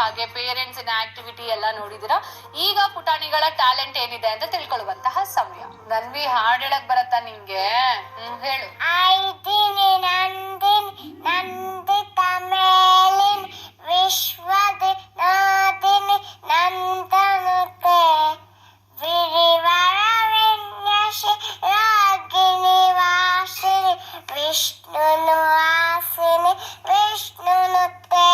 ಹಾಗೆ ಪೇರೆಂಟ್ಸ್ ಇನ್ ಆಕ್ಟಿವಿಟಿ ಎಲ್ಲ ನೋಡಿದಿರಾ. ಈಗ ಪುಟಾಣಿಗಳ ಟ್ಯಾಲೆಂಟ್ ಏನಿದೆ ಅಂತ ತಿಳ್ಕೊಳ್ಳುವಂತಹ ಸಮಯ. ನನ್ವಿ ಹಾಡ್ ಹೇಳಕ್ ಬರತ್ತಾ ನಿಂಗೆ? ಹೇಳು. ಐದಿನಿ ನಂದಿನಿ ನಂದಿತ ಮೇಲಿನಿ ವಿಶ್ವದ ನಾದಿನಿ ನಂದನುತೆ ವಿರಿವರ ವಿನ್ಯಾಸಿ ರಾಗಿಣಿ ವಾಸಿನಿ ವಿಷ್ಣುನು ವಾಸಿನಿ ವಿಷ್ಣುನುತೆ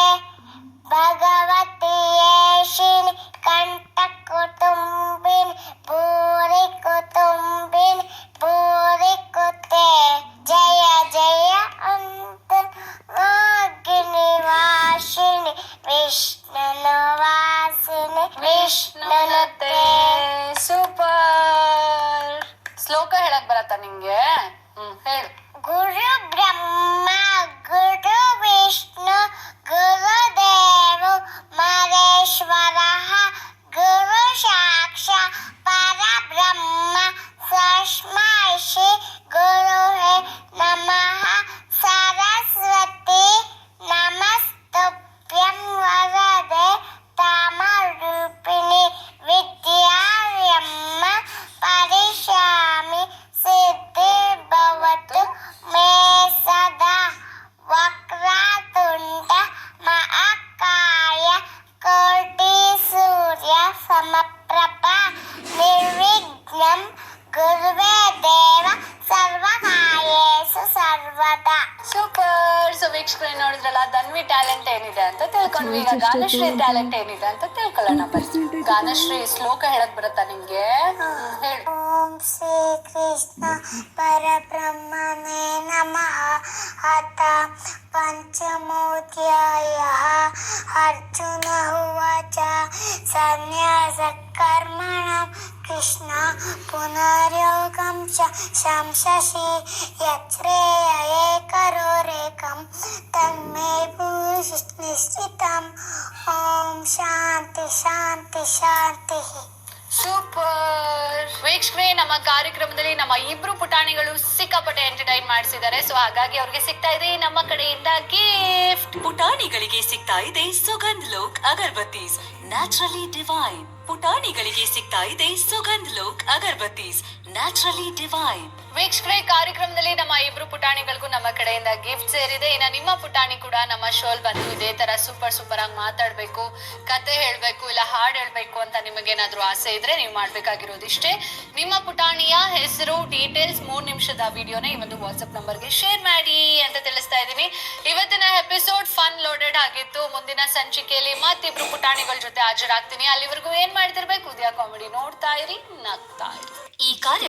ಭಗವತಿ ಯೇಷಿನಿ ಕಂಠ ಕುಟುಂಬಿನಿ ಭೂರಿ ಕುಟುಂಬಿನಿ ಭೂರಿ ಕುತೆ ಜಯ ಜಯ ಅಂತ ರಾಗಿಣಿ ವಾಸಿನಿ ವಿಷ್ಣುನು ವಾಸಿನಿ ವಿಷ್ಣುನುತೆ. ಸೂಪರ್. ಶ್ಲೋಕ ಹೇಳಕ್ ಬರತ್ತಾ ನಿಂಗೆ? ಹೇಳು. ಗುರು ಬ್ರಹ್ಮ ಗುರು ವಿಷ್ಣು ಗುರುದೇವ ಮಹೇಶ್ವರ ಗುರು ಸಾಕ್ಷಾ ಪರಬ್ರಹ್ಮ ತಸ್ಮೈ ಶ್ರೀ ಗುರುವೇ ನಮಃ ಸರಸ್ವತಿ ನಮಸ್ತುಭ್ಯಂ ವರದೆ ತಾಮರೂಪಿಣಿ ವಿದ್ಯಾಯಮ್ಮ ಪರಿಶಾಮಿ ಸಿದ್ಧಿ ಭವತು ಮೇ ಸದಾ ವಕ್ರತುಂಡ ಮಹಾಕಾಯ ಕೋಟಿ ಸೂರ್ಯ ಸಮಪ್ರಭ ನಿರ್ವಿಘ್ನಂ ಗುರುವೇ ದೇವ ಸರ್ವಕಾರ್ಯೇಷು ಸರ್ವದಾ. ಸೂಪರ್. ಸೊ ವೀಕ್ಷಕರೇ ನೋಡಿದ್ರಲ್ಲ, ಧನ್ವಿ ಟ್ಯಾಲೆಂಟ್ ಏನಿದೆ ಅಂತ ತಿಳ್ಕೊಂಡ್ವಿ. ಈಗ ಗಾನಶ್ರೀ ಟ್ಯಾಲೆಂಟ್ ಏನಿದೆ ಅಂತ ತಿಳ್ಕೊಳ್ಳೋಣ ಬನ್ನಿ. ಗಾನಶ್ರೀ ಶ್ಲೋಕ ಹೇಳಕ್ ಬರುತ್ತಾ ನಿಂಗೆ? ಹೇಳು. ಓಂ ಶ್ರೀ ಕೃಷ್ಣ ಪರಬ್ರಹ್ಮಣೇ ನಮಃ ಅಥ ಪಂಚಮೋಧ್ಯಾಯ ಅರ್ಜುನ ಉವಾಚ ಸನ್ಯಾಸ ಕರ್ಮಣಂ ಕೃಷ್ಣ ಪುನರ್ಯೋಗಂ ಚ ಸಂಶಸಿ ಯಚ್ರೇಯ ಏಕರೋರೇಕಂ ತನ್ಮೇ ಪುರುಷ ನಿಶ್ಚಿತಂ. ಓಂ ಶಾಂತಿ ಶಾಂತಿ ಶಾಂತಿ. ಸೂಪರ್. ವೀಕ್ಷಕರೇ, ನಮ್ಮ ಕಾರ್ಯಕ್ರಮದಲ್ಲಿ ನಮ್ಮ ಇಬ್ರು ಪುಟಾಣಿಗಳು ಸಿಕ್ಕಾಪಟ್ಟೆ ಎಂಟರ್ಟೈನ್ ಮಾಡಿಸಿದ್ದಾರೆ. ಸೊ ಹಾಗಾಗಿ ಅವ್ರಿಗೆ ಸಿಗ್ತಾ ಇದೆ ನಮ್ಮ ಕಡೆಯಿಂದ ಗಿಫ್ಟ್. ಪುಟಾಣಿಗಳಿಗೆ ಸಿಗ್ತಾ ಇದೆ ಸುಗಂಧ್ ಲೋಕ್ ಅಗರ್ಬತ್ತೀಸ್ ನ್ಯಾಚುರಲಿ ಡಿವೈನ್. ಪುಟಾಣಿಗಳಿಗೆ ಸಿಗ್ತಾ ಇದೆ ಸುಗಂಧ್ ಲೋಕ್ ಅಗರ್ಬತ್ತೀಸ್ ನ್ಯಾಚುರಲಿ ಡಿವೈನ್. ವೀಕ್ಷಕರೇ, ಕಾರ್ಯಕ್ರಮದಲ್ಲಿ ನಮ್ಮ ಇಬ್ರು ಪುಟಾಣಿಗಳಿಗೂ ನಮ್ಮ ಕಡೆಯಿಂದ ಗಿಫ್ಟ್ ಸೇರಿದೆ. ಇನ್ನ ನಿಮ್ಮ ಪುಟಾಣಿ ಕೂಡ ನಮ್ಮ ಶೋಲ್ ಬಂದು ಇದೇ ತರ ಸೂಪರ್ ಆಗಿ ಮಾತಾಡ್ಬೇಕು, ಕತೆ ಹೇಳ್ಬೇಕು, ಇಲ್ಲ ಹಾಡ್ ಹೇಳ್ಬೇಕು ಅಂತ ನಿಮಗೇನಾದ್ರೂ ಆಸೆ ಇದ್ರೆ ನೀವು ಮಾಡ್ಬೇಕಾಗಿರೋದಿಷ್ಟೇ. ನಿಮ್ಮ ಪುಟಾಣಿಯ ಹೆಸರು, ಡೀಟೇಲ್ಸ್, 3 ನಿಮಿಷದ ವಿಡಿಯೋನ ಈ ಒಂದು ವಾಟ್ಸ್ಆಪ್ ನಂಬರ್ಗೆ ಶೇರ್ ಮಾಡಿ ಅಂತ ತಿಳಿಸ್ತಾ ಇದೀವಿ. ಇವತ್ತಿನ ಎಪಿಸೋಡ್ ಫನ್ ಲೋಡೆಡ್ ಆಗಿತ್ತು. ಮುಂದಿನ ಸಂಚಿಕೆಯಲ್ಲಿ ಮತ್ತಿಬ್ರು ಪುಟಾಣಿಗಳ ಜೊತೆ ಹಾಜರಾಗ್ತೀನಿ. ಅಲ್ಲಿವರೆಗೂ ಏನ್ ಮಾಡ್ತಿರ್ಬೇಕು, ಉದಯ ಕಾಮಿಡಿ ನೋಡ್ತಾ ಇರಿ, ನಗ್ತಾ ಇರಿ. ಈ ಕಾರ್ಯ